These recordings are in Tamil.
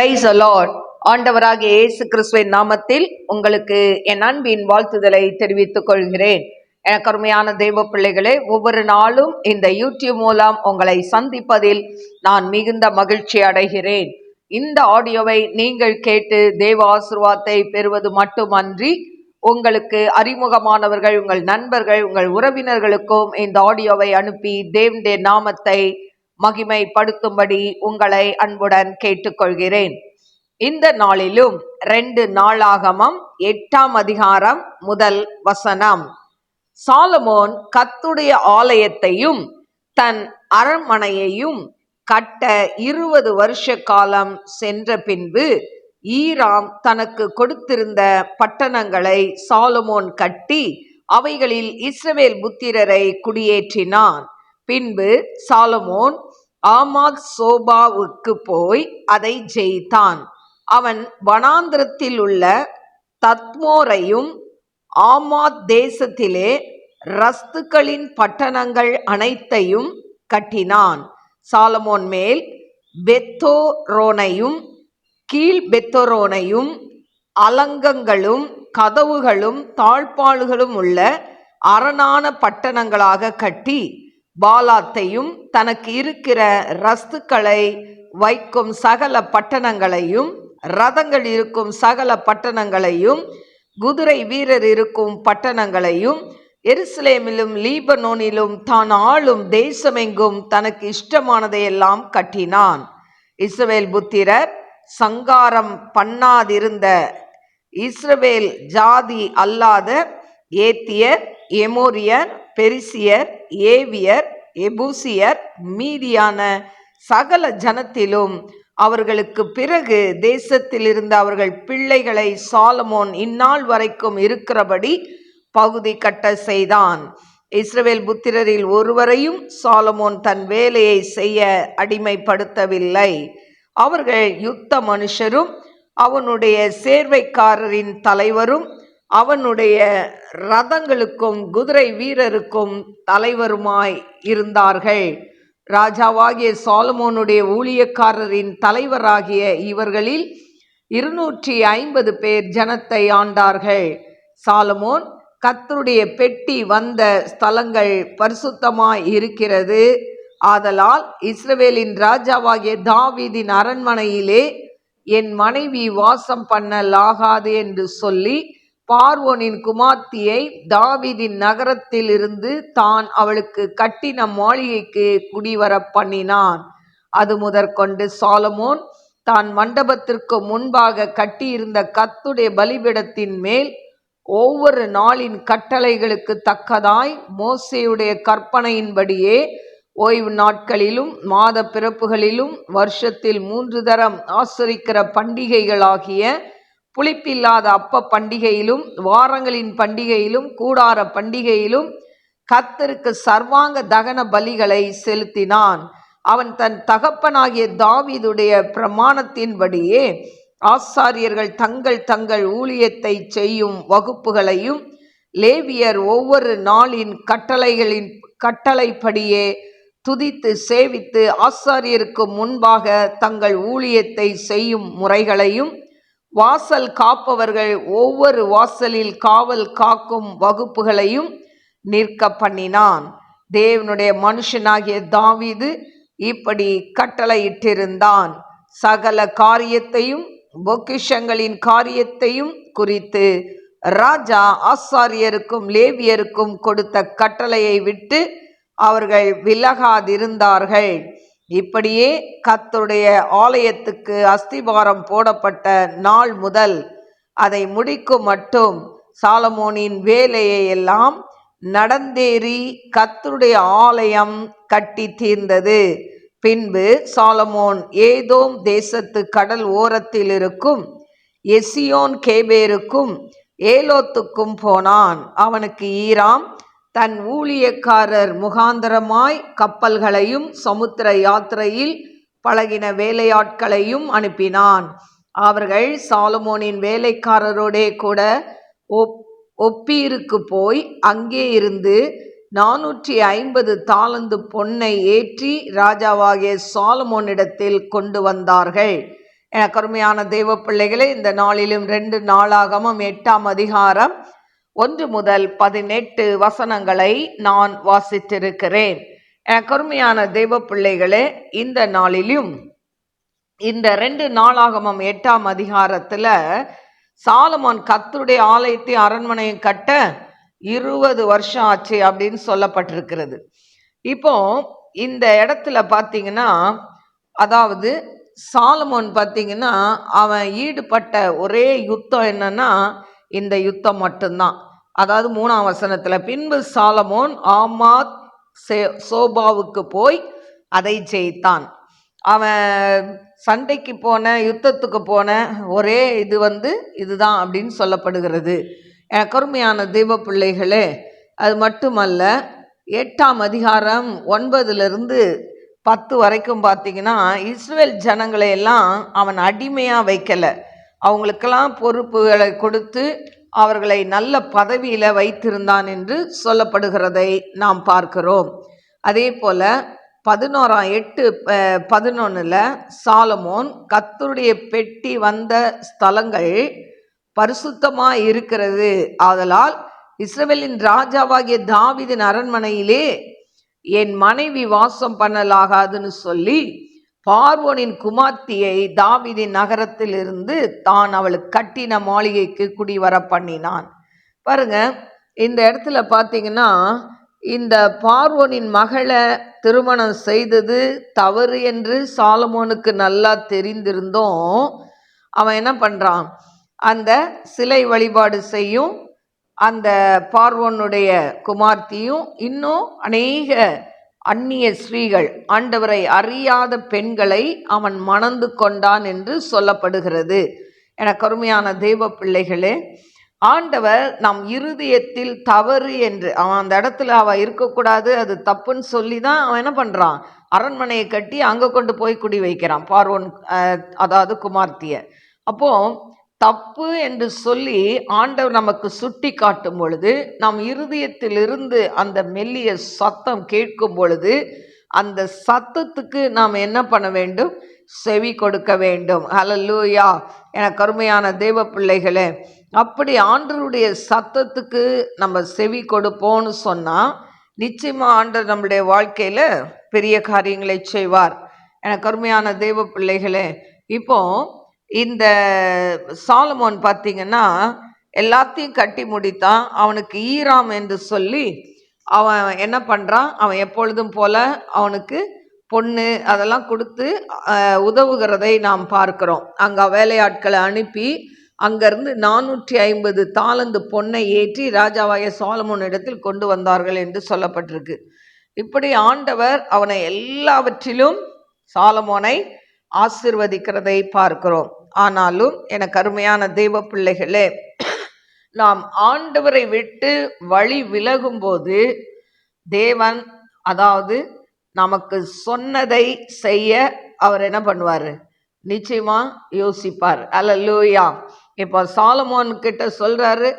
Praise the Lord. ஆண்டவராகிய இயேசு கிறிஸ்துவின் நாமத்தில் உங்களுக்கு என் அன்பின் வாழ்த்துதலை தெரிவித்துக் கொள்கிறேன். எனக்கு அருமையான தேவ பிள்ளைகளே, ஒவ்வொரு நாளும் இந்த யூடியூப் மூலம் உங்களை சந்திப்பதில் நான் மிகுந்த மகிழ்ச்சி அடைகிறேன். இந்த ஆடியோவை நீங்கள் கேட்டு தேவ ஆசீர்வாதத்தை பெறுவது மட்டுமன்றி, உங்களுக்கு அறிமுகமானவர்கள், உங்கள் நண்பர்கள், உங்கள் உறவினர்களுக்கும் இந்த ஆடியோவை அனுப்பி தேவனுடைய நாமத்தை மகிமைப்படுத்தும்படி உங்களை அன்புடன் கேட்டுக்கொள்கிறேன். இந்த நாளிலும் 2 நாளாகமம் 8ஆம் அதிகாரம் 1 வசனம். சாலமோன் கர்த்தருடைய ஆலயத்தையும் தன் அரண்மனையையும் கட்ட 20 வருஷ காலம் சென்ற பின்பு ஈராம் தனக்கு கொடுத்திருந்த பட்டணங்களை சாலமோன் கட்டி அவைகளில் இஸ்ரவேல் புத்திரரை குடியேற்றினான். பின்பு சாலமோன் ஆமாத் சோபாவுக்கு போய் அதை ஜெயித்தான். அவன் வனாந்திரத்தில் உள்ள தத்மோரையும் ஆமாத் தேசத்திலே ரஸ்துக்களின் பட்டணங்கள் அனைத்தையும் கட்டினான். சாலமோன் மேல் பெத்தோரோனையும் கீழ் பெத்தோரோனையும் அலங்கங்களும் கதவுகளும் தாழ்பாள்களும் உள்ள அரணான பட்டணங்களாக கட்டி பாலாத்தையும் தனக்கு இருக்கிற ரஸ்துக்களை வைக்கும் சகல பட்டணங்களையும் ரதங்கள் இருக்கும் சகல பட்டணங்களையும் குதிரை வீரர் இருக்கும் பட்டணங்களையும் எருசலேமிலும் லீபனோனிலும் தான் ஆளும் தேசமெங்கும் தனக்கு இஷ்டமானதையெல்லாம் கட்டினான். இஸ்ரவேல் புத்திரர் சங்காரம் பண்ணாதிருந்த இஸ்ரவேல் ஜாதி அல்லாத ஏத்தியர், எமோரியர், பெரிசியர், ஏவியர், எபூசியர் மீதியான சகல ஜனத்திலும் அவர்களுக்கு பிறகு தேசத்தில் இருந்த அவர்கள் பிள்ளைகளை சாலமோன் இந்நாள் வரைக்கும் இருக்கிறபடி பகுதி கட்ட செய்தான். இஸ்ரவேல் புத்திரரில் ஒருவரையும் சாலமோன் தன் வேலையை செய்ய அடிமைப்படுத்தவில்லை. அவர்கள் யுத்த மனுஷரும் அவனுடைய சேர்வைக்காரரின் தலைவரும் அவனுடைய ரதங்களுக்கும் குதிரை வீரருக்கும் தலைவருமாய் இருந்தார்கள். ராஜாவாகிய சாலமோனுடைய ஊழியக்காரரின் தலைவராகிய இவர்களில் 250 பேர் ஜனத்தை ஆண்டார்கள். சாலமோன் கர்த்தருடைய பெட்டி வந்த ஸ்தலங்கள் பரிசுத்தமாய் இருக்கிறது. ஆதலால் இஸ்ரவேலின் ராஜாவாகிய தாவீதின் அரண்மனையிலே என் மனைவி வாசம் பண்ணலாகாது என்று சொல்லி பார்வோனின் குமார்த்தியை தாவீதின் நகரத்தில் இருந்து தான் அவளுக்கு கட்டின மாளிகைக்கு குடிவர பண்ணினான். அது முதற்கொண்டு சாலமோன் தான் மண்டபத்திற்கு முன்பாக கட்டியிருந்த கர்த்தருடைய பலிபீடத்தின் மேல் ஒவ்வொரு நாளின் கட்டளைகளுக்கு தக்கதாய் மோசேயுடைய கற்பனையின்படியே ஓய்வு நாட்களிலும் மாத பிறப்புகளிலும் வருஷத்தில் 3 தரம் ஆசரிக்கிற பண்டிகைகளாகிய புளிப்பில்லாத அப்ப பண்டிகையிலும் வாரங்களின் பண்டிகையிலும் கூடார பண்டிகையிலும் கர்த்தருக்கு சர்வாங்க தகன பலிகளை செலுத்தினான். அவன் தன் தகப்பனாகிய தாவீதுடைய பிரமாணத்தின்படியே ஆசாரியர்கள் தங்கள் தங்கள் ஊழியத்தை செய்யும் வகுப்புகளையும் லேவியர் ஒவ்வொரு நாளின் கட்டளைப்படியே துதித்து சேவித்து ஆசாரியருக்கு முன்பாக தங்கள் ஊழியத்தை செய்யும் முறைகளையும் வாசல் காப்பவர்கள் ஒவ்வொரு வாசலில் காவல் காக்கும் வகுப்புகளையும் நிற்க பண்ணினான். தேவனுடைய மனுஷனாகிய தாவீது இப்படி கட்டளையிட்டிருந்தான். சகல காரியத்தையும் பொக்கிஷங்களின் காரியத்தையும் குறித்து ராஜா ஆசாரியருக்கும் லேவியருக்கும் கொடுத்த கட்டளையை விட்டு அவர்கள் விலகாதிருந்தார்கள். இப்படியே கர்த்தருடைய ஆலயத்துக்கு அஸ்திபாரம் போடப்பட்ட நாள் முதல் அதை முடிக்கும் மட்டும் சாலமோனின் வேலையை எல்லாம் நடந்தேறி கர்த்தருடைய ஆலயம் கட்டி தீர்ந்தது. பின்பு சாலமோன் ஏதோம் தேசத்து கடல் ஓரத்தில் இருக்கும் எசியோன் கேபேருக்கும் ஏலோத்துக்கும் போனான். அவனுக்கு ஈராம் தன் ஊழியக்காரர் முகாந்தரமாய் கப்பல்களையும் சமுத்திர யாத்திரையில் பழகின வேலையாட்களையும் அனுப்பினான். அவர்கள் சாலமோனின் வேலைக்காரரோடே கூட ஒப்பீருக்கு போய் அங்கே இருந்து 450 தாலந்து பொன்னை ஏற்றி ராஜாவாகிய சாலமோனிடத்தில் கொண்டு வந்தார்கள். எனக்கு அருமையான தெய்வ பிள்ளைகளே, இந்த நாளிலும் 2 நாளாகமம் 8ஆம் அதிகாரம் 1 முதல் 18 வசனங்களை நான் வாசித்திருக்கிறேன். எனக்கு அருமையான தெய்வ பிள்ளைகளே, இந்த நாளிலும் இந்த 2 நாளாகமம் 8ஆம் அதிகாரத்துல சாலமோன் கர்த்தருடைய ஆலயத்தை அரண்மனையை கட்ட 20 வருஷம் ஆச்சு அப்படின்னு சொல்லப்பட்டிருக்கிறது. இப்போ இந்த இடத்துல பார்த்தீங்கன்னா, அதாவது சாலமோன் பார்த்தீங்கன்னா அவன் ஈடுபட்ட ஒரே யுத்தம் என்னன்னா இந்த யுத்தம் மட்டும்தான். அதாவது 3ஆம் வசனத்துல, பின்பு சாலமோன் ஆமாத் சோபாவுக்கு போய் அதை ஜெயித்தான். அவன் சண்டைக்கு போன, யுத்தத்துக்கு போன ஒரே இதுதான் அப்படின்னு சொல்லப்படுகிறது. கருமையான தெய்வ பிள்ளைகளே, அது மட்டுமல்ல 8ஆம் அதிகாரம் 9லிருந்து 10 வரைக்கும் பார்த்தீங்கன்னா, இஸ்ரேல் ஜனங்களை எல்லாம் அவன் அடிமையாக வைக்கலை, அவங்களுக்கெல்லாம் பொறுப்புகளை கொடுத்து அவர்களை நல்ல பதவியில் வைத்திருந்தான் என்று சொல்லப்படுகிறதை நாம் பார்க்கிறோம். அதே போல் 11:8-11 சாலமோன் கர்த்தருடைய பெட்டி வந்த ஸ்தலங்கள் பரிசுத்தமாக இருக்கிறது, ஆதலால் இஸ்ரவேலின் ராஜாவாகிய தாவீதின் அரண்மனையிலே என் மனைவி வாசம் பண்ணலாகாதுன்னு சொல்லி பார்வோனின் குமார்த்தியை தாவீதின் நகரத்தில் இருந்து தான் அவளுக்கு கட்டின மாளிகைக்கு குடிவர பண்ணினான். பாருங்க, இந்த இடத்துல பார்த்தீங்கன்னா, இந்த பார்வோனின் மகளை திருமணம் செய்தது தவறு என்று சாலமோனுக்கு நல்லா தெரிந்திருந்தோம். அவன் என்ன பண்ணுறான், அந்த சிலை வழிபாடு செய்யும் அந்த பார்வோனுடைய குமார்த்தியும் இன்னும் அநேக அந்நிய ஸ்ரீகள், ஆண்டவரை அறியாத பெண்களை அவன் மணந்து கொண்டான் என்று சொல்லப்படுகிறது. எனக்கு அருமையான தெய்வ பிள்ளைகளே, ஆண்டவர் நம் இருதயத்தில் தவறு என்று அவன் அந்த இடத்துல அவள் இருக்கக்கூடாது, அது தப்புன்னு சொல்லி தான் அவன் என்ன பண்ணுறான், அரண்மனையை கட்டி அங்கே கொண்டு போய் குடி வைக்கிறான் பார்வோன், அதாவது குமார்த்திய. அப்போ தப்பு என்று சொல்லி ஆண்டவர் நமக்கு சுட்டி காட்டும் பொழுது, நம் இருதயத்திலிருந்து அந்த மெல்லிய சத்தம் கேட்கும் பொழுது அந்த சத்தத்துக்கு நாம் என்ன பண்ண வேண்டும், செவி கொடுக்க வேண்டும். ஹல்லேலூயா. எனக்கு அருமையான தேவ பிள்ளைகளே, அப்படி ஆண்டவருடைய சத்தத்துக்கு நம்ம செவி கொடுப்போம்னு சொன்னால் நிச்சயமாக ஆண்டவர் நம்முடைய வாழ்க்கையில் பெரிய காரியங்களை செய்வார். எனக்கு அருமையான தேவ பிள்ளைகளே, இப்போ இந்த சாலமோன் பார்த்தீங்கன்னா எல்லாத்தையும் கட்டி முடித்தான். அவனுக்கு ஈராம் என்று சொல்லி அவன் என்ன பண்ணுறான், அவன் எப்பொழுதும் போல அவனுக்கு பொண்ணு அதெல்லாம் கொடுத்து உதவுகிறதை நாம் பார்க்கிறோம். அங்கே வேலையாட்களை அனுப்பி அங்கேருந்து 450 தாலந்து பொன்னை ஏற்றி ராஜாவாகிய சாலமோன் இடத்தில் கொண்டு வந்தார்கள் என்று சொல்லப்பட்டிருக்கு. இப்படி ஆண்டவர் அவனை எல்லாவற்றிலும் சாலமோனை ஆசீர்வதிக்கிறதை பார்க்கிறோம். ஆனாலும் எனக்கு அருமையான தெய்வ பிள்ளைகளே, நாம் ஆண்டவரை விட்டு வழி விலகும் போது தேவன், அதாவது நமக்கு சொன்னதை செய்ய அவர் என்ன பண்ணுவார், நிச்சயமா யோசிப்பார். அல்லேலூயா. இப்போ சாலமோன் கிட்ட சொல்றாரு,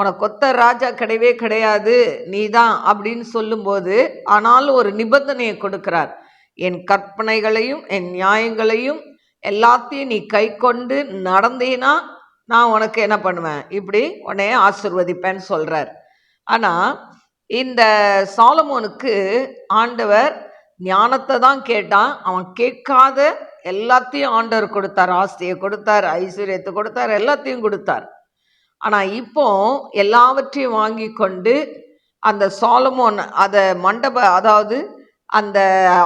உனக்கு ஒத்த ராஜா கிடையவே கிடையாது, நீதான் அப்படின்னு சொல்லும்போது, ஆனாலும் ஒரு நிபந்தனையை கொடுக்கிறார். என் கற்பனைகளையும் என் நியாயங்களையும் எல்லாத்தையும் நீ கை கொண்டு நடந்தீனா நான் உனக்கு என்ன பண்ணுவேன், இப்படி உன்னைய ஆசீர்வதிப்பேன்னு சொல்கிறார். ஆனால் இந்த சாலமோனுக்கு ஆண்டவர் ஞானத்தை தான் கேட்டான். அவன் கேட்காத எல்லாத்தையும் ஆண்டவர் கொடுத்தார். ஆஸ்தியை கொடுத்தார், ஐஸ்வர்யத்தை கொடுத்தார், எல்லாத்தையும் கொடுத்தார். ஆனால் இப்போ எல்லாவற்றையும் வாங்கி கொண்டு அந்த சாலமோன் அதை அதாவது அந்த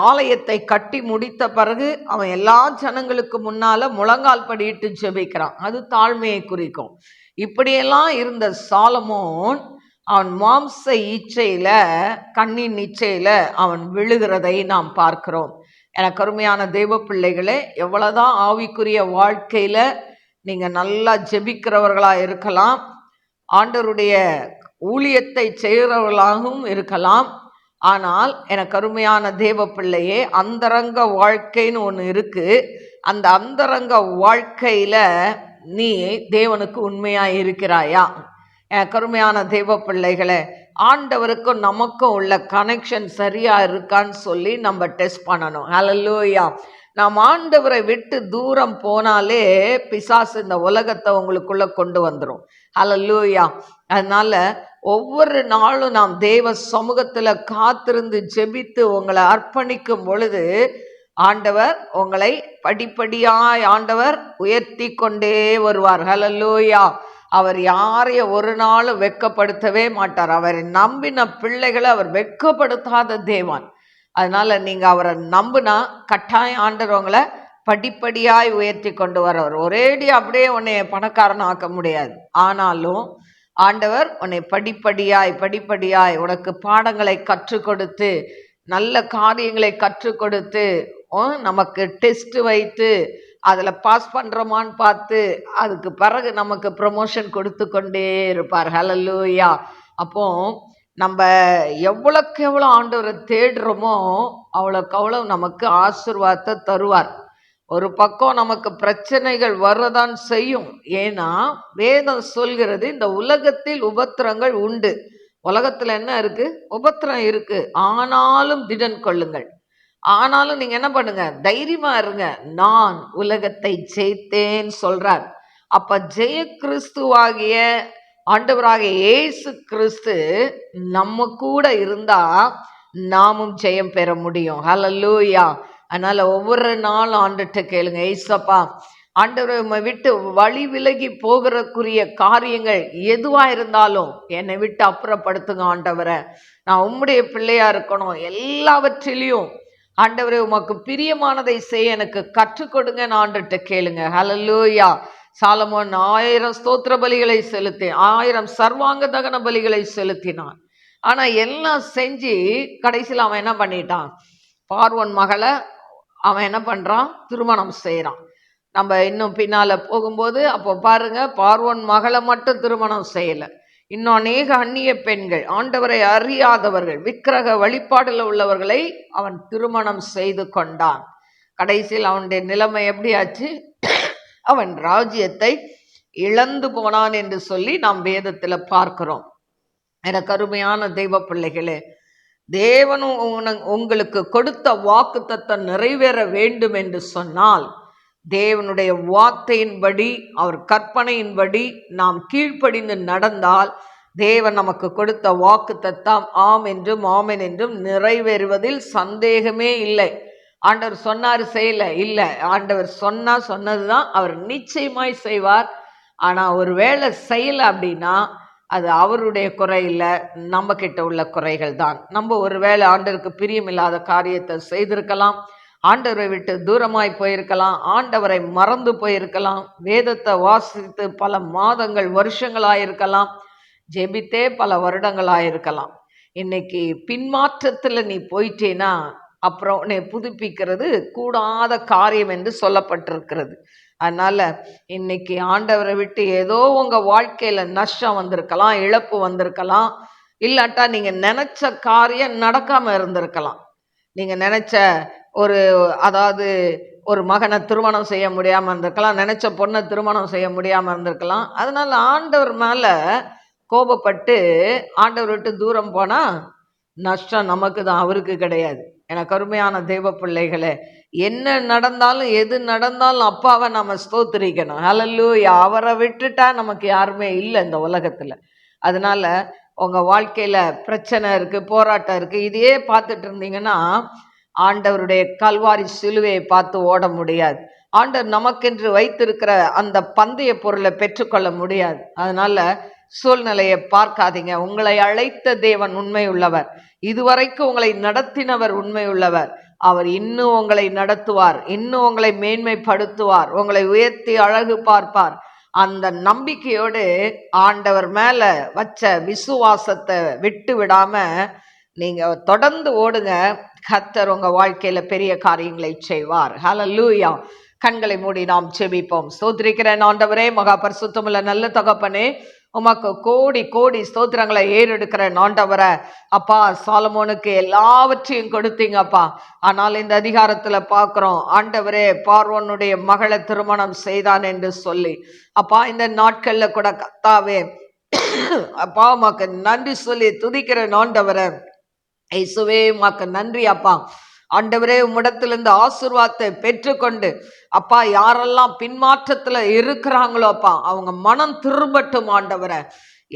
ஆலயத்தை கட்டி முடித்த பிறகு அவன் எல்லா ஜனங்களுக்கு முன்னால் முழங்கால் படியிட்டு ஜெபிக்கிறான். அது தாழ்மையை குறிக்கும். இப்படியெல்லாம் இருந்த சாலமோன் அவன் மாம்ச இச்சையில், கண்ணின் இச்சையில் அவன் விழுகிறதை நாம் பார்க்கிறோம். எனக்கு அருமையான தெய்வ பிள்ளைகளே, எவ்வளோதான் ஆவிக்குரிய வாழ்க்கையில் நீங்கள் நல்லா ஜெபிக்கிறவர்களாக இருக்கலாம், ஆண்டவருடைய ஊழியத்தை செய்கிறவர்களாகவும் இருக்கலாம், ஆனால் எனக்கு அருமையான தேவ பிள்ளையே, அந்தரங்க வாழ்க்கைன்னு ஒன்று இருக்குது. அந்த அந்தரங்க வாழ்க்கையில் நீ தேவனுக்கு உண்மையாக இருக்கிறாயா? எனக்கு அருமையான தேவ பிள்ளைகளே, ஆண்டவருக்கும் நமக்கும் உள்ள கனெக்ஷன் சரியாக இருக்கான்னு சொல்லி நம்ம டெஸ்ட் பண்ணணும். ஹல்லேலூயா. நாம் ஆண்டவரை விட்டு தூரம் போனாலே பிசாசு இந்த உலகத்தை உங்களுக்குள்ள கொண்டு வந்துடும். ஹல்லேலூயா. அதனால ஒவ்வொரு நாளும் நாம் தேவ சமூகத்துல காத்திருந்து ஜெபித்து உங்களை அர்ப்பணிக்கும் பொழுது ஆண்டவர் உங்களை படிப்படியாய் ஆண்டவர் உயர்த்தி கொண்டே வருவார். ஹல்லேலூயா. அவர் யாரையும் ஒரு நாளும் வெட்கப்படுத்தவே மாட்டார். அவரை நம்பின பிள்ளைகளை அவர் வெட்கப்படுத்தாத தேவன். அதனால நீங்க அவரை நம்புனா கட்டாயம் ஆண்டவர் உங்களை படிப்படியாய் உயர்த்தி கொண்டு வரவர். ஒரேடி அப்படியே உன்னை பணக்காரன் ஆக்க முடியாது. ஆனாலும் ஆண்டவர் உன்னை படிப்படியாய் உனக்கு பாடங்களை கற்றுக் கொடுத்து நல்ல காரியங்களை கற்றுக் கொடுத்து நமக்கு டெஸ்ட் வைத்து அதில் பாஸ் பண்ணுறோமான்னு பார்த்து அதுக்கு பிறகு நமக்கு ப்ரமோஷன் கொடுத்து கொண்டே இருப்பார். ஹல்லேலூயா. அப்போ நம்ம எவ்வளோக்கு எவ்வளோ ஆண்டவரை தேடுறோமோ அவ்வளோக்கு அவ்வளோ நமக்கு ஆசீர்வாதத்தை தருவார். ஒரு பக்கம் நமக்கு பிரச்சனைகள் வரதான் செய்யும். ஏன்னா வேதம் சொல்கிறது இந்த உலகத்தில் உபத்திரங்கள் உண்டு. உலகத்தில் என்ன இருக்கு? உபத்திரம் இருக்கு. ஆனாலும் திடன் கொள்ளுங்கள். ஆனாலும் நீங்க என்ன பண்ணுங்க? தைரியமா இருங்க. நான் உலகத்தை ஜெயித்தேன் சொல்றார். அப்ப ஜெய கிறிஸ்துவாகிய ஆண்டவராகிய இயேசு கிறிஸ்து நம்ம கூட இருந்தா நாமும் ஜெயம் பெற முடியும். ஹல்லேலூயா. அதனால ஒவ்வொரு நாளும் ஆண்டவர்கிட்ட கேளுங்க, ஏசப்பா ஆண்டவரை விட்டு வழி விலகி போகிறக்குரிய காரியங்கள் எதுவா இருந்தாலும் என்னை விட்டு அப்புறப்படுத்துங்க ஆண்டவரை. நான் உம்முடைய பிள்ளையா இருக்கணும். எல்லாவற்றிலையும் ஆண்டவரே உமக்கு பிரியமானதை செய்ய எனக்கு கற்றுக் கொடுங்க ஆண்டவர்கிட்ட கேளுங்க. ஹல்லேலூயா. சாலமோன் 1000 ஸ்தோத்திர பலிகளை செலுத்தி 1000 சர்வாங்க தகன பலிகளை செலுத்தினான். ஆனா எல்லாம் செஞ்சு கடைசியில் அவன் என்ன பண்ணிட்டான்? பார்வோன் மகளை அவன் என்ன பண்றான்? திருமணம் செய்யறான். நம்ம இன்னும் பின்னால போகும்போது அப்போ பாருங்க, பார்வோன் மகளை மட்டும் திருமணம் செய்யல, இன்னும் அநேக அந்நிய பெண்கள், ஆண்டவரை அறியாதவர்கள், விக்கிரக வழிபாடுல உள்ளவர்களை அவன் திருமணம் செய்து கொண்டான். கடைசியில் அவனுடைய நிலைமை எப்படி ஆச்சு? அவன் ராஜ்யத்தை இழந்து போனான் என்று சொல்லி நாம் வேதத்துல பார்க்கிறோம். எனக்கு அருமையான தெய்வ பிள்ளைகளே, தேவனும் உங்களுக்கு கொடுத்த வாக்குத்தத்தம் நிறைவேற வேண்டும் என்று சொன்னால் தேவனுடைய வார்த்தையின்படி அவர் கற்பனையின்படி நாம் கீழ்ப்படிந்து நடந்தால் தேவன் நமக்கு கொடுத்த வாக்குத்தத்தம் ஆம் என்றும் ஆமென் என்றும் நிறைவேறுவதில் சந்தேகமே இல்லை. ஆண்டவர் சொன்னார் செய்யல இல்லை, ஆண்டவர் சொன்னதுதான் அவர் நிச்சயமாய் செய்வார். ஆனா ஒரு வேளை செய்யலை அப்படின்னா அது அவருடைய குறை இல்லை, நம்ம கிட்ட உள்ள குறைகள் தான். நம்ம ஒருவேளை ஆண்டவருக்கு பிரியமில்லாத காரியத்தை செய்திருக்கலாம், ஆண்டவரை விட்டு தூரமாய் போயிருக்கலாம், ஆண்டவரை மறந்து போயிருக்கலாம், வேதத்தை வாசித்து பல மாதங்கள் வருஷங்களாயிருக்கலாம், ஜெபித்தே பல வருடங்களாயிருக்கலாம். இன்னைக்கு பின்மாற்றத்துல நீ போயிட்டேன்னா அப்புறம் உன்னை புதுப்பிக்கிறது கூடாத காரியம் என்று சொல்லப்பட்டிருக்கிறது. அதனால இன்னைக்கு ஆண்டவரை விட்டு ஏதோ உங்க வாழ்க்கையில நஷ்டம் வந்திருக்கலாம், இழப்பு வந்திருக்கலாம், இல்லாட்டா நீங்க நினைச்ச காரியம் நடக்காம இருந்திருக்கலாம். நீங்க நினைச்ச அதாவது ஒரு மகனை திருமணம் செய்ய முடியாம இருந்திருக்கலாம், நினைச்ச பொண்ணை திருமணம் செய்ய முடியாம இருந்திருக்கலாம். அதனால ஆண்டவர் மேல கோபப்பட்டு ஆண்டவர் விட்டு தூரம் போனா நஷ்டம் நமக்கு தான், அவருக்கு கிடையாது. எனக்கு அருமையான தெய்வ பிள்ளைகளே, என்ன நடந்தாலும் எது நடந்தாலும் அப்பாவை நம்ம ஸ்தோத்திரிக்கணும். ஹல்லேலூயா. அவரை விட்டுட்டா நமக்கு யாருமே இல்லை இந்த உலகத்துல. அதனால உங்க வாழ்க்கையில பிரச்சனை இருக்கு, போராட்டம் இருக்கு, இதையே பார்த்துட்டு இருந்தீங்கன்னா ஆண்டவருடைய கல்வாரி சிலுவையை பார்த்து ஓட முடியாது. ஆண்டவர் நமக்கென்று வைத்திருக்கிற அந்த பந்தய பொருளை பெற்றுக்கொள்ள முடியாது. அதனால சூழ்நிலையை பார்க்காதீங்க. உங்களை அழைத்த தேவன் உண்மை உள்ளவர், இதுவரைக்கும் உங்களை நடத்தினவர் உண்மை உள்ளவர். அவர் இன்னும் உங்களை நடத்துவார், இன்னும் உங்களை மேன்மைப்படுத்துவார், உங்களை உயர்த்தி அழகு பார்ப்பார். அந்த நம்பிக்கையோடு ஆண்டவர் மேல வச்ச விசுவாசத்தை விட்டு விடாம நீங்க தொடர்ந்து ஓடுங்க. கர்த்தர் உங்க வாழ்க்கையில பெரிய காரியங்களை செய்வார். ஹல்லேலூயா. கண்களை மூடி நாம் செபிப்போம். ஸ்தோத்திரிக்கிறேன் ஆண்டவரே, மகா பரிசுத்தமுள்ள நல்ல தகப்பனே, உமக்கு கோடி கோடி ஸ்தோத்திரங்களை ஏறெடுக்கிறேன் ஆண்டவரே. அப்பா, சாலமோனுக்கு எல்லாவற்றையும் கொடுத்தீங்கப்பா. ஆனால் இந்த அதிகாரத்துல பார்க்கிறோம் ஆண்டவரே, பார்வோனுடைய மகளை திருமணம் செய்தான் என்று சொல்லி அப்பா, இந்த நாட்கள்ல கூட கர்த்தாவே அப்பா உமக்கு நன்றி சொல்லி துதிக்கிறேன் ஆண்டவரே. இயேசுவே உமக்கு நன்றி அப்பா. ஆண்டவரே உம்மிடத்திலிருந்து ஆசீர்வாதத்தை பெற்றுக்கொண்டு அப்பா யாரெல்லாம் பின்மாற்றத்துல இருக்கிறாங்களோ அப்பா அவங்க மனம் திரும்பட்டும் ஆண்டவரே.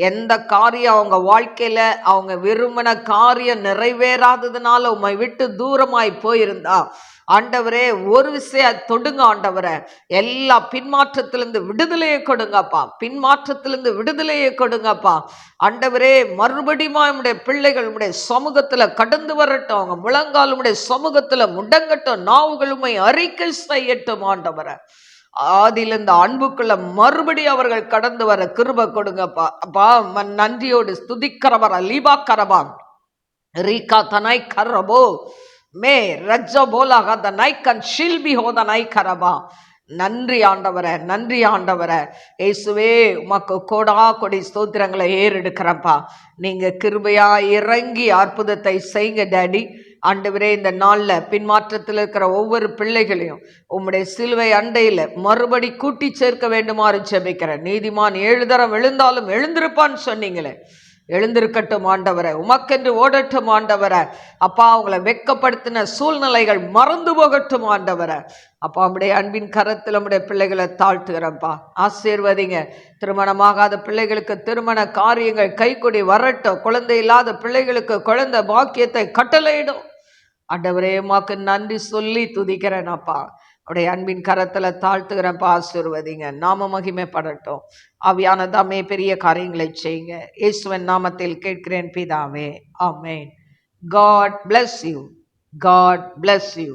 எந்த காரியம் அவங்க வாழ்க்கையில அவங்க விரும்பின காரியம் நிறைவேறாததுனால உம்மை விட்டு தூரமாய் போயிருந்தா ஆண்டவரே ஒரு விஷயம் தொடுங்க ஆண்டவரே. எல்லா பின்மாற்றத்திலிருந்து விடுதலையை கொடுங்கப்பா, பின்மாற்றத்திலிருந்து விடுதலையை கொடுங்கப்பா ஆண்டவரே. மறுபடியும் உடைய பிள்ளைகள் உடைய சமூகத்துல கடந்து வரட்டும், அவங்க முழங்கால் உடைய சமூகத்துல முடங்கட்டும், நாவுகளுமை அறிக்கை செய்யட்டும் ஆண்டவரே. ஆதியிலிருந்து அன்புக்குள்ள மறுபடி அவர்கள் கடந்து வர கிருபை கொடுங்கப்பா. அப்பா நன்றியோடு ஸ்துதிக்கிறவரா லீபா கரபா ரீகா தனாய் கரபோ மே ரஜ போலாக தனாய் கன் ஷில்பி ஹோதனாய் கரபா. நன்றி ஆண்டவரே, நன்றி ஆண்டவரே. இயேசுவே உமக்கு கோடா கொடி ஸ்தோத்திரங்களை ஏறெடுக்கிறப்பா. நீங்க கிருபையா இறங்கி அற்புதத்தை செய்யுங்க டாடி. ஆண்டவரே இந்த நாளில் பின்மாற்றத்தில் இருக்கிற ஒவ்வொரு பிள்ளைகளையும் உம்முடைய சிலுவை அண்டையில் மறுபடி கூட்டி சேர்க்க வேண்டுமாறு ஜெபிக்கிறேன். நீதிமான் 7 தரம் எழுந்தாலும் எழுந்திருப்பான்னு சொன்னீங்களே, எழுந்திருக்கட்டும் ஆண்டவரை, உமக்கென்று ஓடட்டும் ஆண்டவரை. அப்பா அவங்களை வெட்கப்படுத்தின சூழ்நிலைகள் மறந்து போகட்டும் ஆண்டவரை. அப்பா நம்முடைய அன்பின் கரத்தில் நம்முடைய பிள்ளைகளை தாழ்த்துகிறப்பா, ஆசீர்வதிங்க. திருமணமாகாத பிள்ளைகளுக்கு திருமண காரியங்கள் கைகூடி வரட்டும். குழந்தை இல்லாத பிள்ளைகளுக்கு குழந்தை பாக்கியத்தை கட்டளையிடும் ஆண்டவரே. உமக்கு நன்றி சொல்லி துதிக்கிறேன் அப்பா. உடைய அன்பின் கரத்துல தாழ்த்துகிறப்பா, ஆசீர்வதிங்க. நாம மகிமைப்படட்டும். ஆவியான தாமே பெரிய காரியங்களை செய்யுங்க. இயேசுவின் நாமத்தில் கேட்கிறேன் பிதாவே, ஆமென். God bless you. God bless you.